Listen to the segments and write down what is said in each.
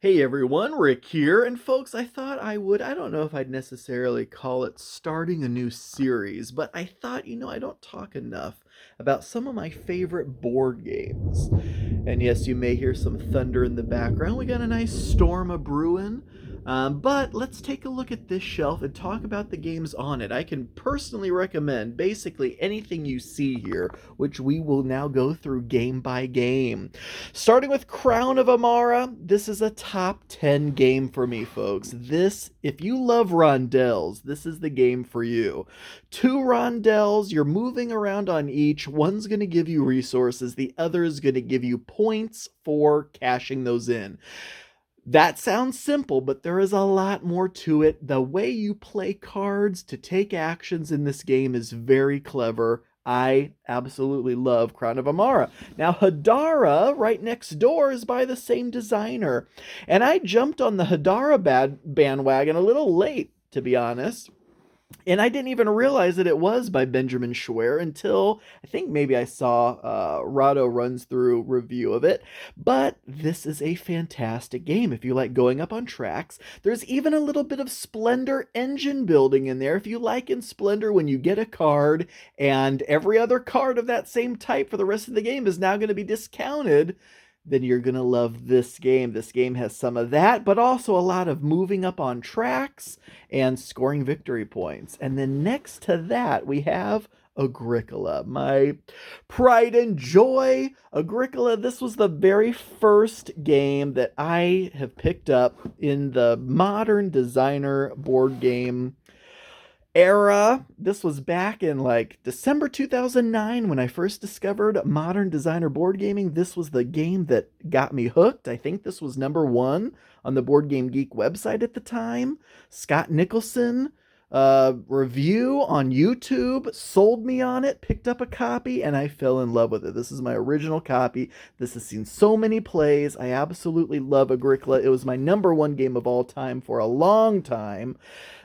Hey everyone, Rick here, and folks, I thought I don't know if I'd necessarily call it starting a new series, but I thought, I don't talk enough about some of my favorite board games. And yes, you may hear some thunder in the background. We got a nice storm a brewing. But let's take a look at this shelf and talk about the games on it. I can personally recommend basically anything you see here, which we will now go through game by game. Starting with Crown of Emara, this is a top 10 game for me, folks. If you love rondels, this is the game for you. Two rondels, you're moving around on each. One's going to give you resources, the other is going to give you points for cashing those in. That sounds simple, but there is a lot more to it. The way you play cards to take actions in this game is very clever. I absolutely love Crown of Emara. Now, Hadara, right next door, is by the same designer. And I jumped on the Hadara bandwagon a little late, to be honest. And I didn't even realize that it was by Benjamin Schwer until I think maybe I saw Rado runs through review of it. But this is a fantastic game if you like going up on tracks. There's even a little bit of Splendor engine building in there. If you like in Splendor when you get a card and every other card of that same type for the rest of the game is now going to be discounted, then you're going to love this game. This game has some of that, but also a lot of moving up on tracks and scoring victory points. And then next to that, we have Agricola, my pride and joy. Agricola, this was the very first game that I have picked up in the modern designer board game era. This was back in like December 2009 when I first discovered modern designer board gaming. This was the game that got me hooked. I think this was number one on the Board Game Geek website at the time. Scott Nicholson review on YouTube sold me on it, picked up a copy, and I fell in love with it. This is my original copy. This has seen so many plays. I absolutely love Agricola. It was my number one game of all time for a long time.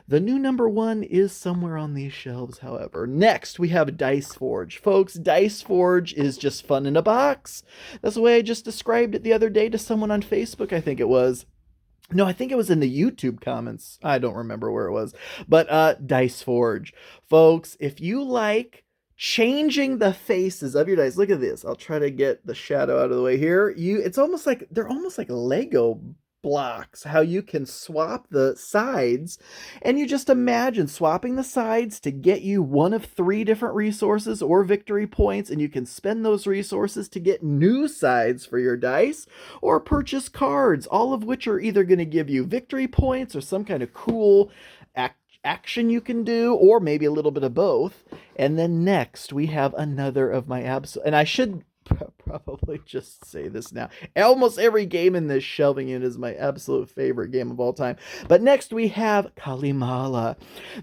The new number one is somewhere on these shelves, however. Next, we have Dice Forge. Folks, Dice Forge is just fun in a box. That's the way I just described it the other day to someone on Facebook, I think it was. No, I think it was in the YouTube comments. I don't remember where it was. But Dice Forge. Folks, if you like changing the faces of your dice, look at this. I'll try to get the shadow out of the way here. It's almost like they're almost like Lego blocks, how you can swap the sides, and you just imagine swapping the sides to get you one of three different resources or victory points, and you can spend those resources to get new sides for your dice or purchase cards, all of which are either going to give you victory points or some kind of cool action you can do, or maybe a little bit of both. And then next we have another of my and I should probably just say this now. Almost every game in this shelving unit is my absolute favorite game of all time. But next we have Calimala.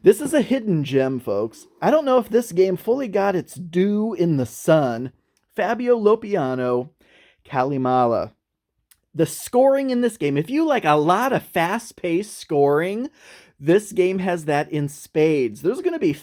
This is a hidden gem, folks. I don't know if this game fully got its due in the sun. Fabio Lopiano, Calimala. The scoring in this game, if you like a lot of fast-paced scoring, this game has that in spades. There's going to be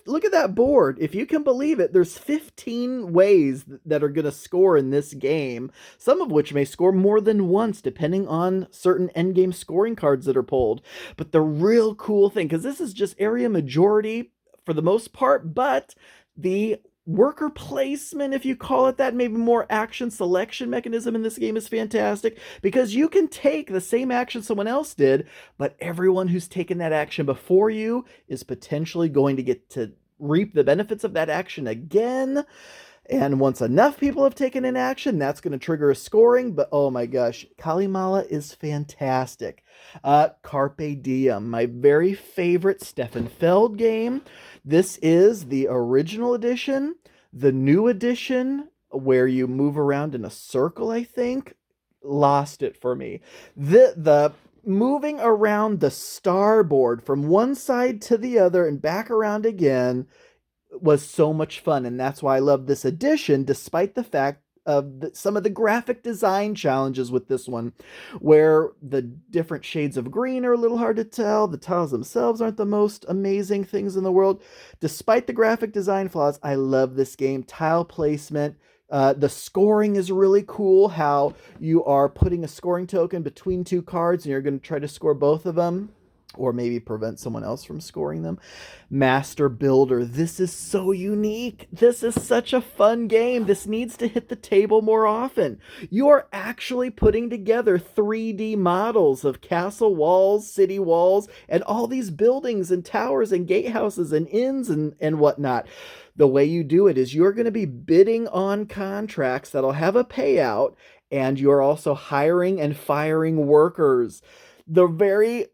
look at that board. If you can believe it, there's 15 ways that are going to score in this game, some of which may score more than once, depending on certain endgame scoring cards that are pulled. But the real cool thing, because this is just area majority for the most part, but the worker placement, if you call it that, maybe more action selection mechanism in this game is fantastic, because you can take the same action someone else did, but everyone who's taken that action before you is potentially going to get to reap the benefits of that action again. And once enough people have taken an action, that's going to trigger a scoring. But oh my gosh, Calimala is fantastic. Carpe Diem, my very favorite Stefan Feld game. This is the original edition. The new edition, where you move around in a circle, I think, lost it for me. The moving around the starboard from one side to the other and back around again was so much fun, and that's why I love this edition, despite the fact of some of the graphic design challenges with this one, where the different shades of green are a little hard to tell. The tiles themselves aren't the most amazing things in the world. Despite the graphic design flaws, I love this game. Tile placement, The scoring is really cool, how you are putting a scoring token between two cards and you're going to try to score both of them, or maybe prevent someone else from scoring them. Master Builder. This is so unique. This is such a fun game. This needs to hit the table more often. You are actually putting together 3D models of castle walls, city walls, and all these buildings and towers and gatehouses and inns and whatnot. The way you do it is you're going to be bidding on contracts that'll have a payout, and you're also hiring and firing workers. The very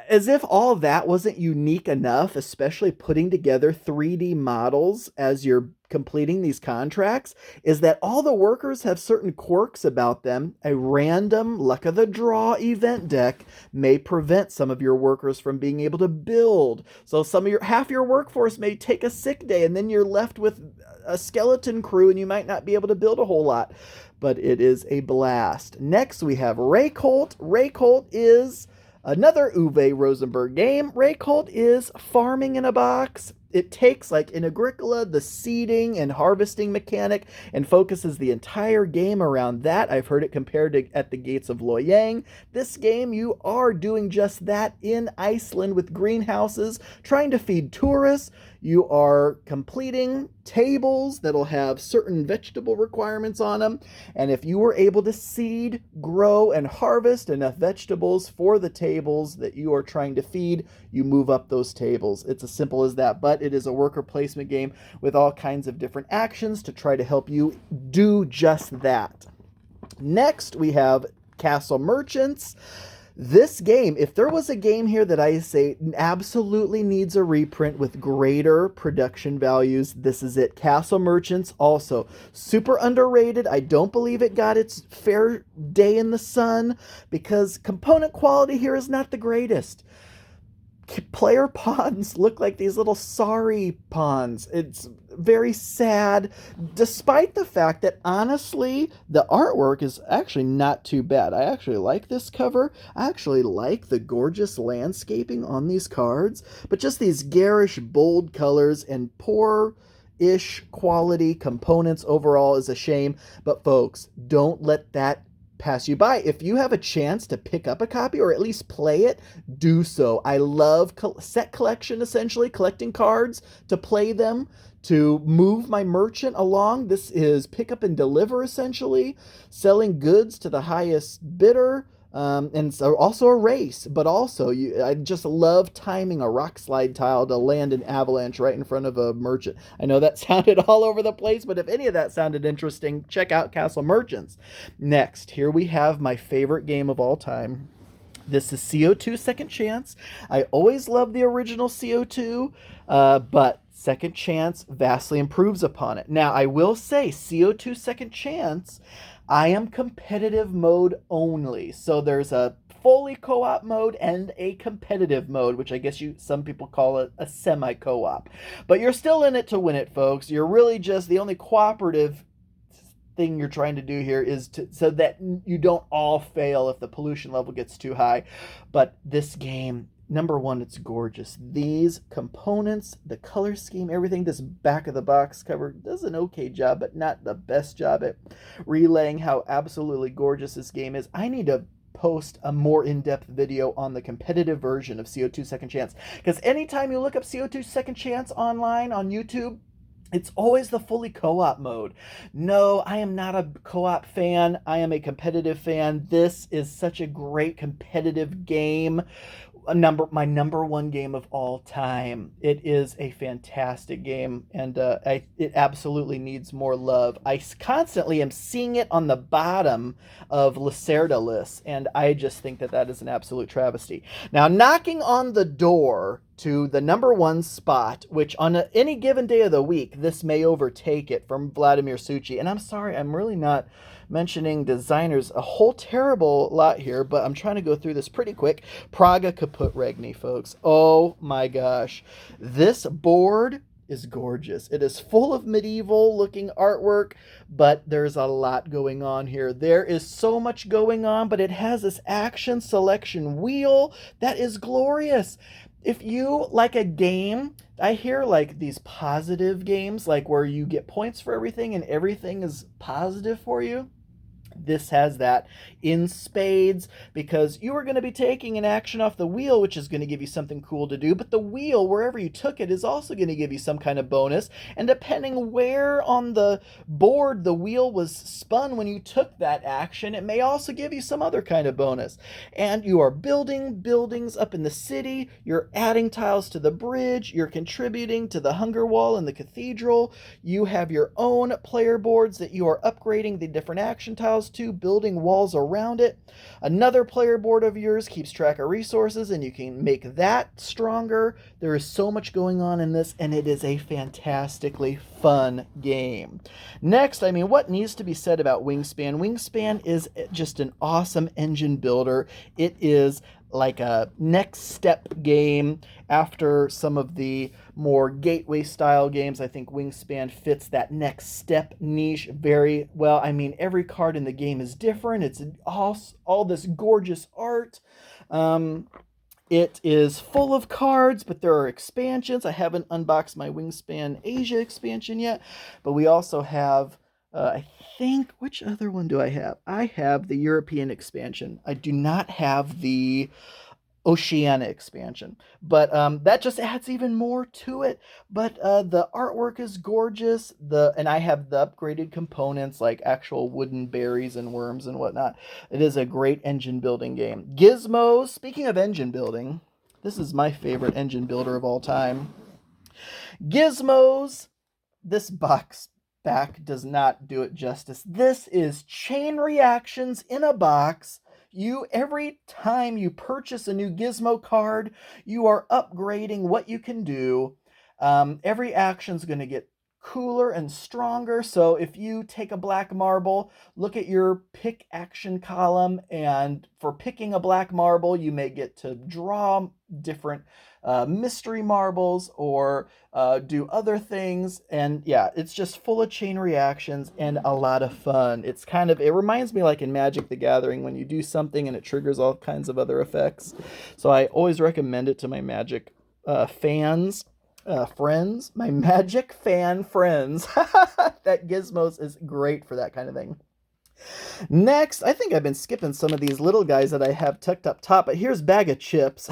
As if all of that wasn't unique enough, especially putting together 3D models as you're completing these contracts, is that all the workers have certain quirks about them. A random luck of the draw event deck may prevent some of your workers from being able to build. So half your workforce may take a sick day, and then you're left with a skeleton crew and you might not be able to build a whole lot. But it is a blast. Next we have Reykholt. Reykholt is another Uwe Rosenberg game. Reykholt is farming in a box. It takes, like in Agricola, the seeding and harvesting mechanic and focuses the entire game around that. I've heard it compared to At the Gates of Loyang. This game, you are doing just that in Iceland with greenhouses, trying to feed tourists. You are completing tables that'll have certain vegetable requirements on them. And if you were able to seed, grow, and harvest enough vegetables for the tables that you are trying to feed, you move up those tables. It's as simple as that. But it is a worker placement game with all kinds of different actions to try to help you do just that. Next, we have Castle Merchants. This game, if there was a game here that I say absolutely needs a reprint with greater production values, this is it. Castle Merchants, also super underrated. I don't believe it got its fair day in the sun because component quality here is not the greatest. Player pawns look like these little sorry pawns. It's very sad, despite the fact that, honestly, the artwork is actually not too bad. I actually like this cover. I actually like the gorgeous landscaping on these cards, but just these garish, bold colors and poor-ish quality components overall is a shame. But folks, don't let that pass you by. If you have a chance to pick up a copy or at least play it, do so. I love set collection, essentially, collecting cards to play them, to move my merchant along. This is pick up and deliver, essentially, selling goods to the highest bidder. And so also a race, but also I just love timing a rock slide tile to land an avalanche right in front of a merchant. I know that sounded all over the place, but if any of that sounded interesting, check out Castle Merchants. Next, here we have my favorite game of all time. This is CO2 Second Chance. I always loved the original CO2, but Second Chance vastly improves upon it. Now, I will say CO2 Second Chance, I am competitive mode only. So there's a fully co-op mode and a competitive mode, which I guess some people call it a semi-co-op. But you're still in it to win it, folks. You're really just the only cooperative thing you're trying to do here is so that you don't all fail if the pollution level gets too high. But this game, number one, it's gorgeous. These components, the color scheme, everything, this back of the box cover does an okay job, but not the best job at relaying how absolutely gorgeous this game is. I need to post a more in-depth video on the competitive version of CO2 Second Chance, because anytime you look up CO2 Second Chance online on YouTube, it's always the fully co-op mode. No, I am not a co-op fan. I am a competitive fan. This is such a great competitive game. My number one game of all time. It is a fantastic game, and it absolutely needs more love. I constantly am seeing it on the bottom of Lacerda lists, and I just think that is an absolute travesty. Now, knocking on the door to the number one spot, which on any given day of the week, this may overtake it, from Vladimir Suchi. And I'm sorry, I'm really not mentioning designers a whole terrible lot here, but I'm trying to go through this pretty quick. Praga, Caput, Regni, folks. Oh my gosh. This board is gorgeous. It is full of medieval looking artwork, but there's a lot going on here. There is so much going on, but it has this action selection wheel that is glorious. if you like a game, I hear like these positive games, like where you get points for everything and everything is positive for you. This has that in spades because you are going to be taking an action off the wheel, which is going to give you something cool to do. But the wheel, wherever you took it, is also going to give you some kind of bonus. And depending where on the board the wheel was spun when you took that action, it may also give you some other kind of bonus. And you are building buildings up in the city, you're adding tiles to the bridge, you're contributing to the hunger wall in the cathedral, you have your own player boards that you are upgrading the different action tiles to, building walls around it. Another player board of yours keeps track of resources and you can make that stronger. There is so much going on in this, and it is a fantastically fun game. Next, I mean, what needs to be said about Wingspan? Wingspan is just an awesome engine builder. It is like a next step game after some of the more gateway style games. I think Wingspan fits that next step niche very well. I mean, every card in the game is different. It's all this gorgeous art. It is full of cards, but there are expansions. I haven't unboxed my Wingspan Asia expansion yet, but we also have, I think, which other one do I have? I have the European expansion. I do not have the Oceania expansion, but that just adds even more to it. But the artwork is gorgeous. And I have the upgraded components like actual wooden berries and worms and whatnot. It is a great engine building game. Gizmos. Speaking of engine building, this is my favorite engine builder of all time. Gizmos. This box back does not do it justice. This is chain reactions in a box. Every time you purchase a new Gizmo card, you are upgrading what you can do. Every action's going to get cooler and stronger. So if you take a black marble, look at your pick action column, and for picking a black marble, you may get to draw different mystery marbles or do other things. And yeah, it's just full of chain reactions and a lot of fun. It reminds me like in Magic the Gathering when you do something and it triggers all kinds of other effects. So I always recommend it to my Magic friends, my Magic fan friends. That Gizmos is great for that kind of thing. Next, I think I've been skipping some of these little guys that I have tucked up top, but here's Bag of Chips.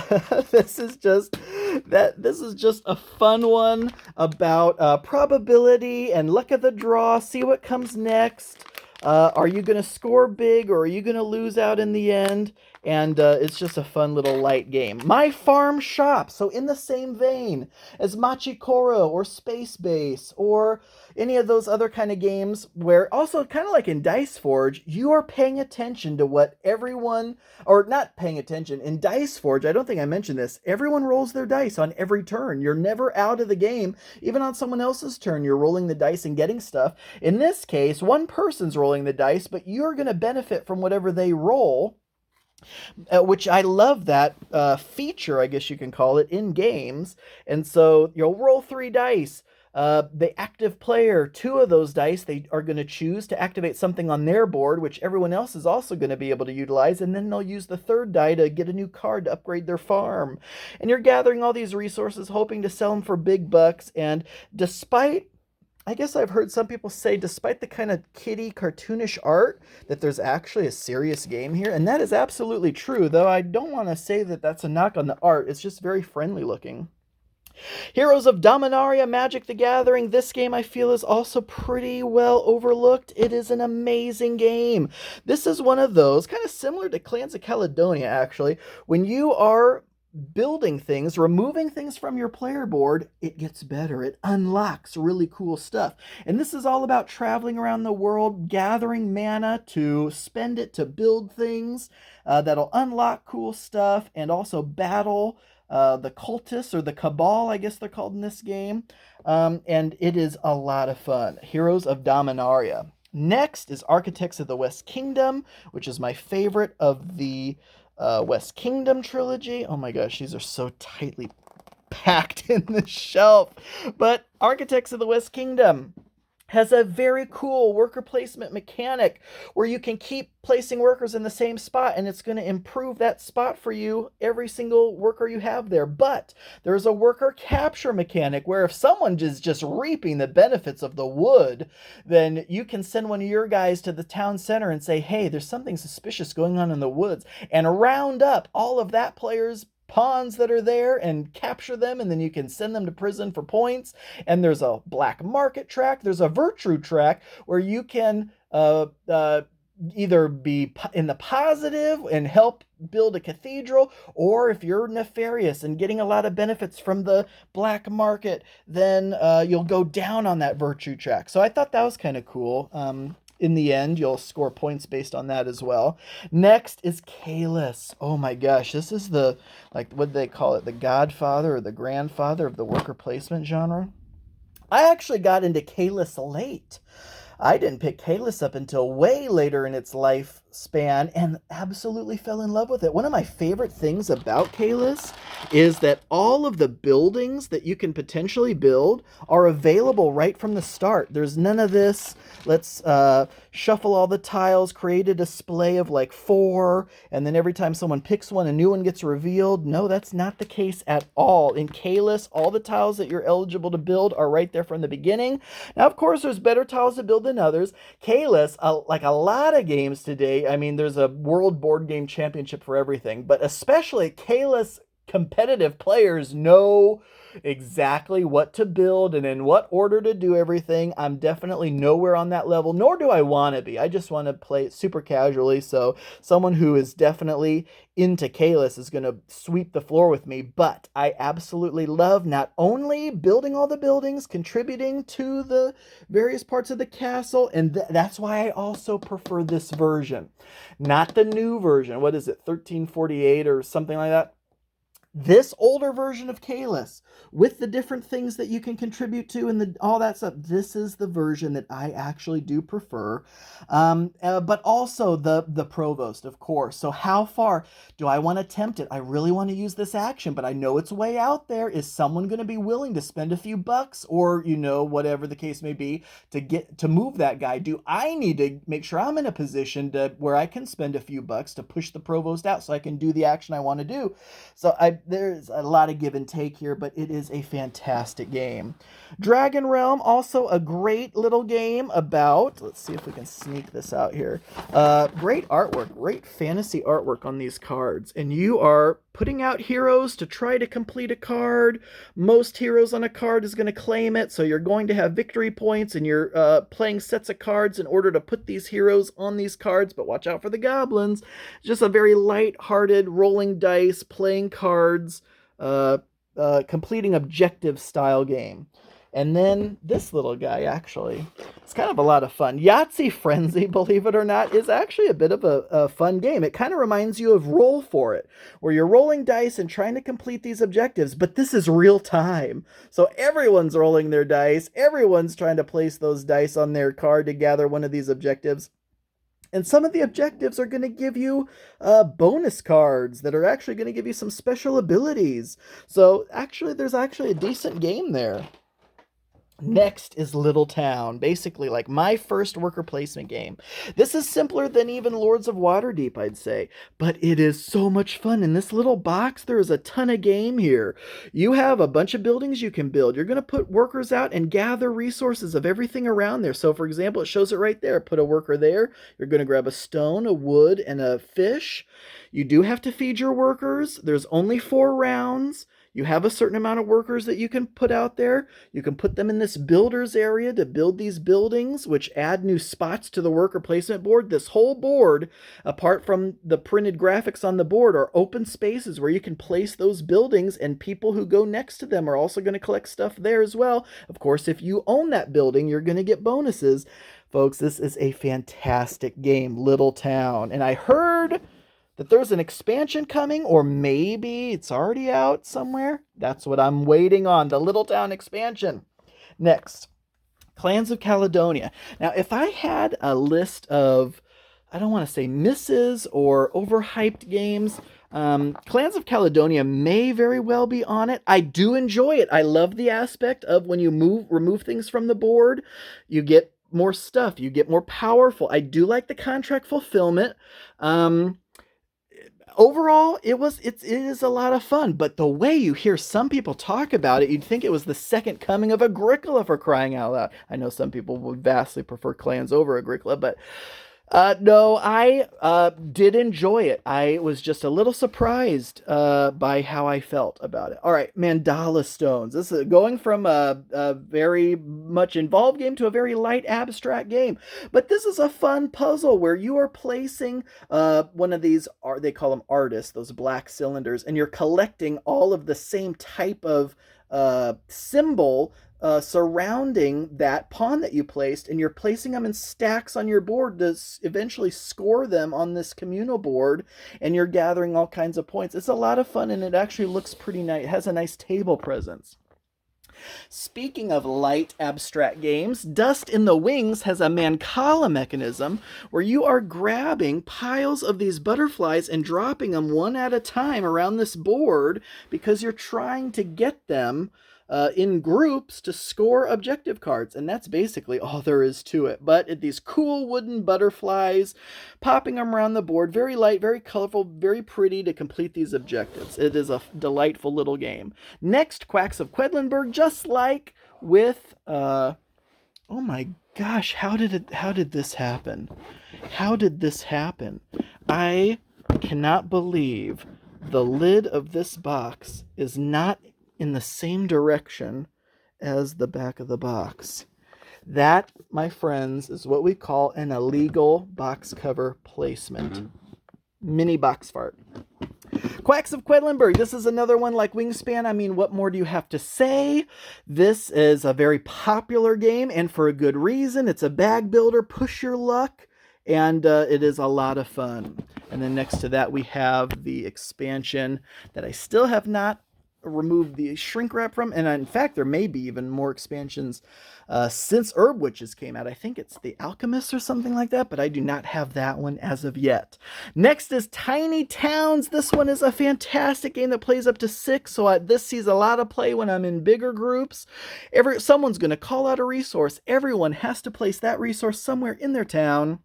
This is just a fun one about probability and luck of the draw. See what comes next. Are you going to score big or are you going to lose out in the end? And it's just a fun little light game. My Farm Shop. So in the same vein as Machikoro or Space Base or any of those other kind of games where also kind of like in Dice Forge, you are paying attention to what everyone, or not paying attention. In Dice Forge, I don't think I mentioned this, everyone rolls their dice on every turn. You're never out of the game. Even on someone else's turn, you're rolling the dice and getting stuff. In this case, one person's rolling the dice, but you're going to benefit from whatever they roll. Which I love that feature, I guess you can call it, in games. And so you'll roll 3 dice. The active player, 2 of those dice, they are going to choose to activate something on their board, which everyone else is also going to be able to utilize, and then they'll use the 3rd die to get a new card to upgrade their farm. And you're gathering all these resources, hoping to sell them for big bucks, and I guess I've heard some people say, despite the kind of kiddie, cartoonish art, that there's actually a serious game here. And that is absolutely true, though I don't want to say that that's a knock on the art. It's just very friendly looking. Heroes of Dominaria, Magic the Gathering. This game I feel is also pretty well overlooked. It is an amazing game. This is one of those, kind of similar to Clans of Caledonia, actually. When you are building things, removing things from your player board, it gets better. It unlocks really cool stuff. And this is all about traveling around the world, gathering mana to spend it to build things that'll unlock cool stuff, and also battle the cultists, or the cabal, I guess they're called in this game. And it is a lot of fun. Heroes of Dominaria. Next is Architects of the West Kingdom, which is my favorite of the West Kingdom trilogy. Oh my gosh, these are so tightly packed in the shelf. But Architects of the West Kingdom. has a very cool worker placement mechanic where you can keep placing workers in the same spot, and it's going to improve that spot for you every single worker you have there. But there's a worker capture mechanic where if someone is just reaping the benefits of the wood, then you can send one of your guys to the town center and say, hey, there's something suspicious going on in the woods, and round up all of that player's pawns that are there and capture them, and then you can send them to prison for points. And there's a black market track, there's a virtue track where you can either be in the positive and help build a cathedral, or if you're nefarious and getting a lot of benefits from the black market, then you'll go down on that virtue track. So I thought that was kind of cool. In the end, you'll score points based on that as well. Next is Caylus. Oh my gosh, this is the, like, what do they call it? The godfather or the grandfather of the worker placement genre. I actually got into Caylus late. I didn't pick Caylus up until way later in its lifespan and absolutely fell in love with it. One of my favorite things about Caylus is that all of the buildings that you can potentially build are available right from the start. There's none of this, let's shuffle all the tiles, create a display of like 4, and then every time someone picks one, a new one gets revealed. No, that's not the case at all. In Caylus, all the tiles that you're eligible to build are right there from the beginning. Now, of course, there's better tiles to build than others. Caylus, like a lot of games today, I mean, there's a World Board Game Championship for everything, but especially Caylus competitive players know exactly what to build and in what order to do everything. I'm definitely nowhere on that level, nor do I want to be. I just want to play it super casually, so someone who is definitely into Caylus is going to sweep the floor with me. But I absolutely love not only building all the buildings, contributing to the various parts of the castle, and that's why I also prefer this version, not the new version. What is it, 1348 or something like that? This older version of Caylus with the different things that you can contribute to and all that stuff, this is the version that I actually do prefer. But also the provost, of course. So how far do I want to tempt it? I really want to use this action, but I know it's way out there. Is someone going to be willing to spend a few bucks, or whatever the case may be, to move that guy? Do I need to make sure I'm in a position where I can spend a few bucks to push the provost out so I can do the action I want to do? So there's a lot of give and take here, but it is a fantastic game. Dragonrealm, also a great little game about, let's see if we can sneak this out here. Great artwork, great fantasy artwork on these cards. And you are putting out heroes to try to complete a card. Most heroes on a card is going to claim it, so you're going to have victory points, and you're playing sets of cards in order to put these heroes on these cards, but watch out for the goblins. Just a very light-hearted, rolling dice, playing cards, completing objective style game. And then this little guy, actually, it's kind of a lot of fun. Yahtzee Frenzy, believe it or not, is actually a bit of a fun game. It kind of reminds you of Roll For It, where you're rolling dice and trying to complete these objectives, but this is real time. So everyone's rolling their dice, everyone's trying to place those dice on their card to gather one of these objectives. And some of the objectives are going to give you bonus cards that are actually going to give you some special abilities. So actually, there's actually a decent game there. Next is Little Town, basically like my first worker placement game. This is simpler than even Lords of Waterdeep, I'd say, but it is so much fun. In this little box, there is a ton of game here. You have a bunch of buildings you can build. You're going to put workers out and gather resources of everything around there. So, for example, it shows it right there. Put a worker there. You're going to grab a stone, a wood, and a fish. You do have to feed your workers. There's only 4 rounds. You have a certain amount of workers that you can put out there. You can put them in this builders area to build these buildings, which add new spots to the worker placement board. This whole board, apart from the printed graphics on the board, are open spaces where you can place those buildings, and people who go next to them are also going to collect stuff there as well. Of course, if you own that building, you're going to get bonuses. Folks, this is a fantastic game, Little Town. And I heard that there's an expansion coming, or maybe it's already out somewhere. That's what I'm waiting on, the Little Town expansion. Next, Clans of Caledonia. Now, if I had a list of, I don't want to say misses or overhyped games, Clans of Caledonia may very well be on it. I do enjoy it. I love the aspect of when you remove things from the board, you get more stuff, you get more powerful. I do like the contract fulfillment. Overall, it is a lot of fun, but the way you hear some people talk about it, you'd think it was the second coming of Agricola, for crying out loud. I know some people would vastly prefer clans over Agricola, but no, I did enjoy it. I was just a little surprised by how I felt about it. All right, Mandala Stones. This is going from a very much involved game to a very light abstract game. But this is a fun puzzle where you are placing one of these, they call them artists, those black cylinders, and you're collecting all of the same type of symbol surrounding that pawn that you placed, and you're placing them in stacks on your board to eventually score them on this communal board, and you're gathering all kinds of points. It's a lot of fun, and it actually looks pretty nice. It has a nice table presence. Speaking of light abstract games, Dust in the Wings has a Mandala mechanism where you are grabbing piles of these butterflies and dropping them one at a time around this board because you're trying to get them in groups to score objective cards, and that's basically all there is to it. But these cool wooden butterflies, popping them around the board, very light, very colorful, very pretty to complete these objectives. It is a delightful little game. Next, Quacks of Quedlinburg, just like with, oh my gosh, how did this happen? How did this happen? I cannot believe the lid of this box is not in the same direction as the back of the box. That, my friends, is what we call an illegal box cover placement. Mini box fart. Quacks of Quedlinburg. This is another one like Wingspan. I mean, what more do you have to say? This is a very popular game, and for a good reason. It's a bag builder, push your luck, and it is a lot of fun. And then next to that, we have the expansion that I still have not removed the shrink wrap from, and in fact there may be even more expansions since Herb Witches came out. I think it's the Alchemist or something like that, but I do not have that one as of yet. Next is Tiny Towns. This one is a fantastic game that plays up to 6, so this sees a lot of play when I'm in bigger groups. Someone's going to call out a resource. Everyone has to place that resource somewhere in their town,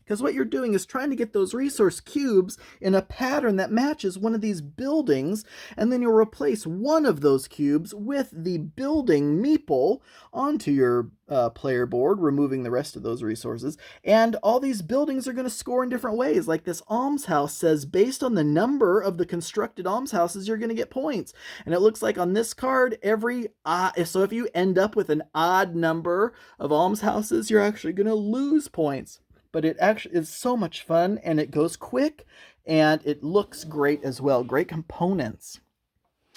because what you're doing is trying to get those resource cubes in a pattern that matches one of these buildings, and then you'll replace one of those cubes with the building meeple onto your player board, removing the rest of those resources. And all these buildings are going to score in different ways. Like this almshouse says, based on the number of the constructed almshouses, you're going to get points. And it looks like on this card, so if you end up with an odd number of almshouses, you're actually going to lose points. But it actually is so much fun, and it goes quick, and it looks great as well. Great components.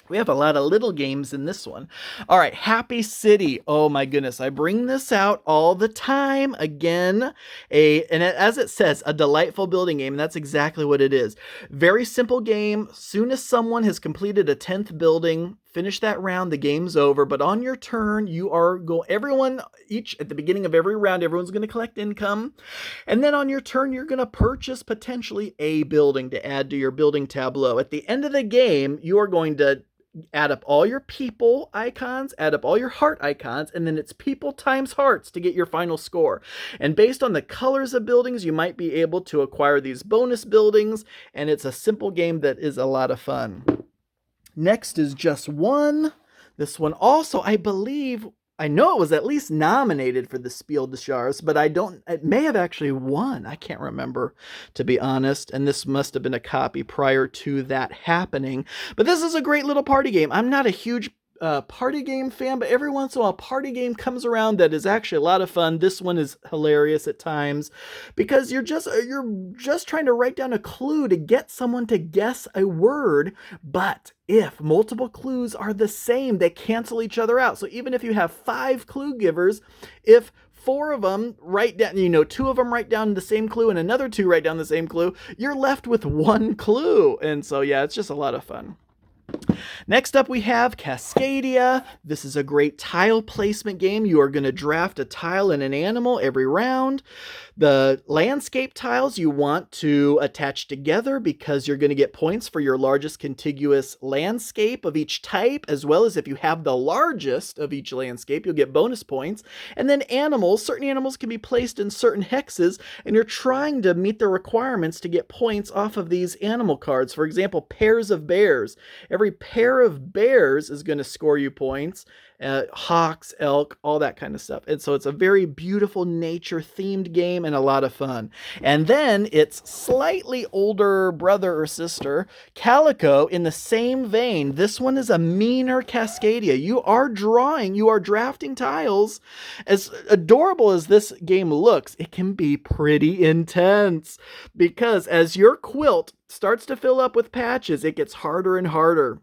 We have a lot of little games in this one. All right, Happy City. Oh my goodness, I bring this out all the time. Again, as it says, a delightful building game. That's exactly what it is. Very simple game. Soon as someone has completed a 10th building, finish that round, the game's over. But on your turn, at the beginning of every round, everyone's going to collect income. And then on your turn, you're going to purchase potentially a building to add to your building tableau. At the end of the game, you are going to add up all your people icons, add up all your heart icons, and then it's people times hearts to get your final score. And based on the colors of buildings, you might be able to acquire these bonus buildings, and it's a simple game that is a lot of fun. Next is Just One. This one also, I know it was at least nominated for the Spiel des Jahres, but it may have actually won. I can't remember, to be honest, and this must have been a copy prior to that happening. But this is a great little party game. I'm not a huge party game fan, but every once in a while a party game comes around that is actually a lot of fun. This one is hilarious at times because you're just trying to write down a clue to get someone to guess a word, but if multiple clues are the same, they cancel each other out. So even if you have 5 clue givers, if 4 of them write down, 2 of them write down the same clue and another 2 write down the same clue, you're left with 1 clue. And so yeah, it's just a lot of fun. Next up we have Cascadia. This is a great tile placement game. You are going to draft a tile and an animal every round. The landscape tiles you want to attach together because you're going to get points for your largest contiguous landscape of each type, as well as if you have the largest of each landscape, you'll get bonus points. And then animals, certain animals can be placed in certain hexes, and you're trying to meet the requirements to get points off of these animal cards. For example, pairs of bears. Every pair of bears is going to score you points. Hawks, elk, all that kind of stuff. And so it's a very beautiful nature-themed game and a lot of fun. And then its slightly older brother or sister, Calico, in the same vein. This one is a meaner Cascadia. You are drafting tiles. As adorable as this game looks, it can be pretty intense because as your quilt starts to fill up with patches, it gets harder and harder.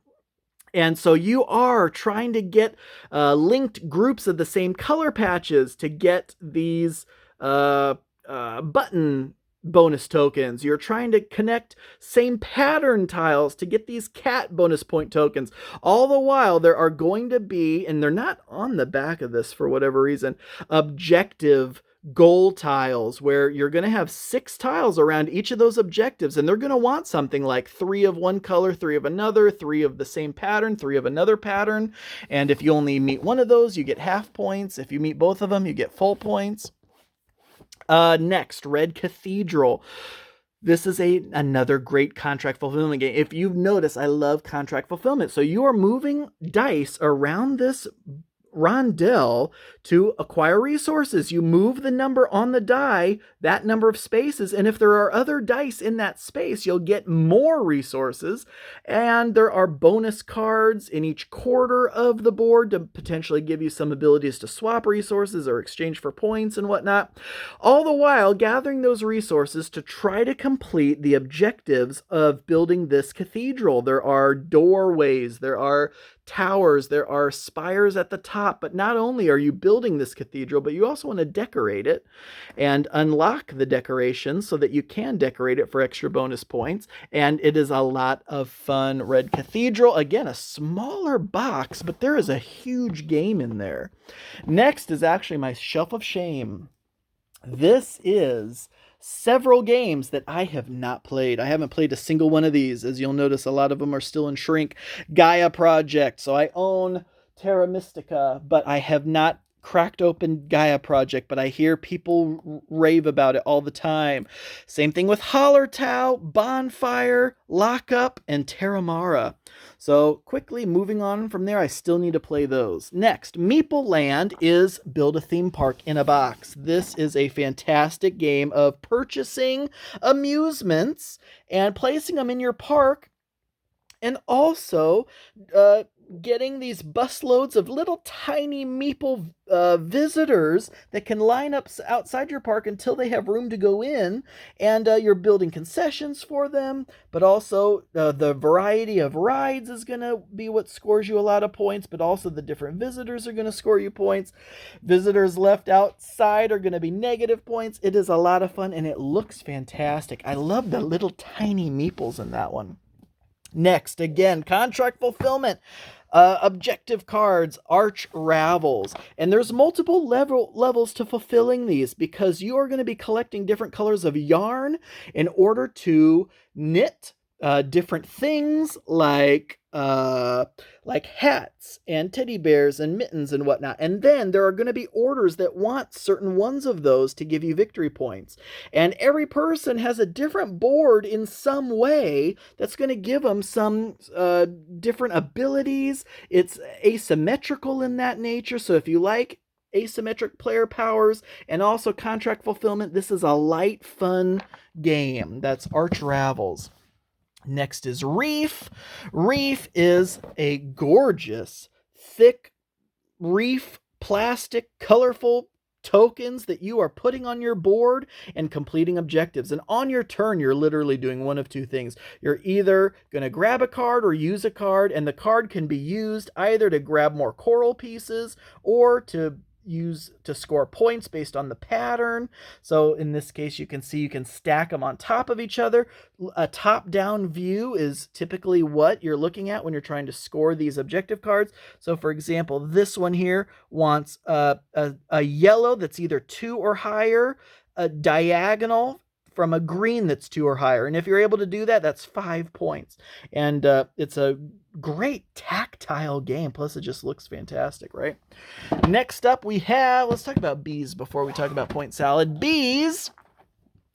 And so you are trying to get linked groups of the same color patches to get these button bonus tokens. You're trying to connect same pattern tiles to get these cat bonus point tokens. All the while, there are going to be, and they're not on the back of this for whatever reason, objective goal tiles where you're going to have 6 tiles around each of those objectives, and they're going to want something like 3 of one color, 3 of another, 3 of the same pattern, 3 of another pattern. And if you only meet one of those, you get half points. If you meet both of them, you get full points. Next, Red Cathedral. This is another great contract fulfillment game. If you've noticed, I love contract fulfillment. So you are moving dice around this rondel to acquire resources. You move the number on the die, that number of spaces, and if there are other dice in that space, you'll get more resources. And there are bonus cards in each quarter of the board to potentially give you some abilities to swap resources or exchange for points and whatnot. All the while gathering those resources to try to complete the objectives of building this cathedral. There are doorways, there are towers, there are spires at the top, but not only are you building this cathedral, but you also want to decorate it and unlock the decorations so that you can decorate it for extra bonus points. And it is a lot of fun. Red Cathedral, again, a smaller box, but there is a huge game in there. Next is actually my Shelf of Shame. This is several games that I have not played. I haven't played a single one of these. As you'll notice, a lot of them are still in shrink. Gaia Project. So I own Terra Mystica, but I have not cracked open Gaia Project, but I hear people rave about it all the time. Same thing with Hallertau, Bonfire, Lockup, and Terramara. So quickly moving on from there, I still need to play those. Next, Meeple Land is Build a Theme Park in a Box. This is a fantastic game of purchasing amusements and placing them in your park, and also getting these busloads of little tiny meeple visitors that can line up outside your park until they have room to go in, and you're building concessions for them, but also the variety of rides is going to be what scores you a lot of points, but also the different visitors are going to score you points. Visitors left outside are going to be negative points. It is a lot of fun, and it looks fantastic. I love the little tiny meeples in that one. Next, again, contract fulfillment. Objective cards, Arch Ravels. And there's multiple levels to fulfilling these because you are going to be collecting different colors of yarn in order to knit different things like hats and teddy bears and mittens and whatnot. And then there are going to be orders that want certain ones of those to give you victory points. And every person has a different board in some way that's going to give them some different abilities. It's asymmetrical in that nature. So if you like asymmetric player powers and also contract fulfillment, this is a light, fun game. That's Arch Ravels. Next is Reef. Reef is a gorgeous, thick reef, plastic, colorful tokens that you are putting on your board and completing objectives. And on your turn, you're literally doing one of two things. You're either going to grab a card or use a card, and the card can be used either to grab more coral pieces or to use to score points based on the pattern. So in this case, you can see you can stack them on top of each other. A top-down view is typically what you're looking at when you're trying to score these objective cards. So for example, this one here wants a yellow that's either 2 or higher, a diagonal from a green that's 2 or higher. And if you're able to do that, that's 5 points. And it's a great tactile game. Plus, it just looks fantastic, right? Next up, we have, let's talk about Beez before we talk about Point Salad. Beez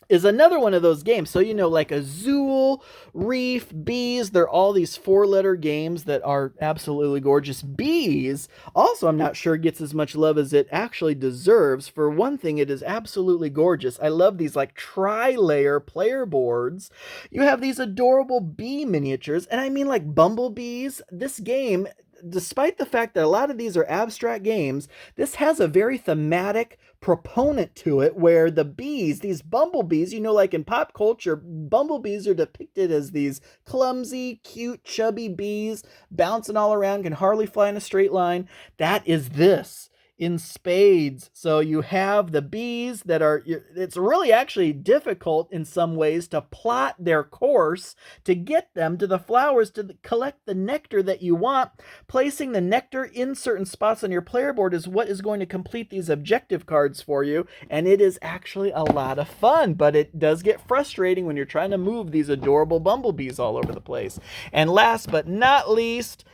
is another one of those games. So, like Azul, Reef, Beez, they're all these 4-letter games that are absolutely gorgeous. Beez, also, I'm not sure gets as much love as it actually deserves. For one thing, it is absolutely gorgeous. I love these like tri-layer player boards. You have these adorable bee miniatures, and I mean like bumblebees. This game, despite the fact that a lot of these are abstract games, this has a very thematic proponent to it where the bees, these bumblebees, like in pop culture, bumblebees are depicted as these clumsy, cute, chubby bees bouncing all around, can hardly fly in a straight line. That is this in spades. So you have the bees that are, it's really actually difficult in some ways to plot their course to get them to the flowers to collect the nectar that you want. Placing the nectar in certain spots on your player board is what is going to complete these objective cards for you, and it is actually a lot of fun, but it does get frustrating when you're trying to move these adorable bumblebees all over the place. And last but not least,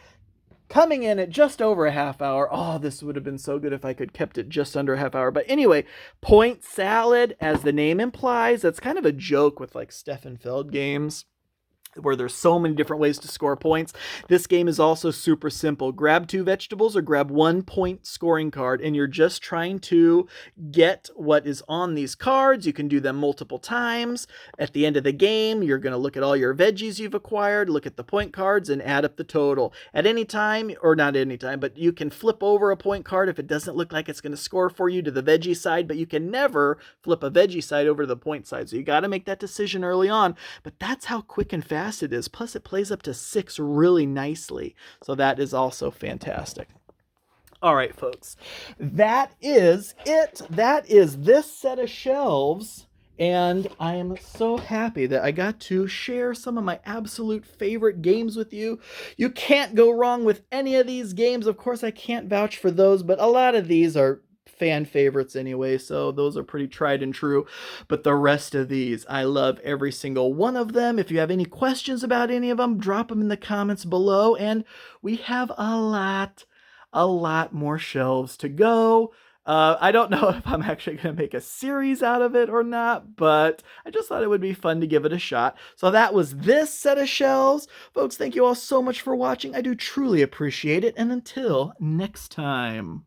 coming in at just over a half hour. Oh, this would have been so good if I could kept it just under a half hour. But anyway, Point Salad, as the name implies, that's kind of a joke with like Stefan Feld games, where there's so many different ways to score points. This game is also super simple. Grab 2 vegetables or grab 1 point scoring card, and you're just trying to get what is on these cards. You can do them multiple times. At the end of the game, you're going to look at all your veggies you've acquired, look at the point cards, and add up the total. At any time, or not any time, but you can flip over a point card if it doesn't look like it's going to score for you to the veggie side, but you can never flip a veggie side over to the point side. So you got to make that decision early on, but that's how quick and fast it is. Plus it plays up to 6 really nicely. So that is also fantastic. All right, folks, that is it. That is this set of shelves. And I am so happy that I got to share some of my absolute favorite games with you. You can't go wrong with any of these games. Of course, I can't vouch for those, but a lot of these are fan favorites anyway, so those are pretty tried and true. But the rest of these, I love every single one of them. If you have any questions about any of them, drop them in the comments below. And we have a lot more shelves to go. I don't know if I'm actually going to make a series out of it or not, but I just thought it would be fun to give it a shot. So that was this set of shelves. Folks, thank you all so much for watching. I do truly appreciate it. And until next time.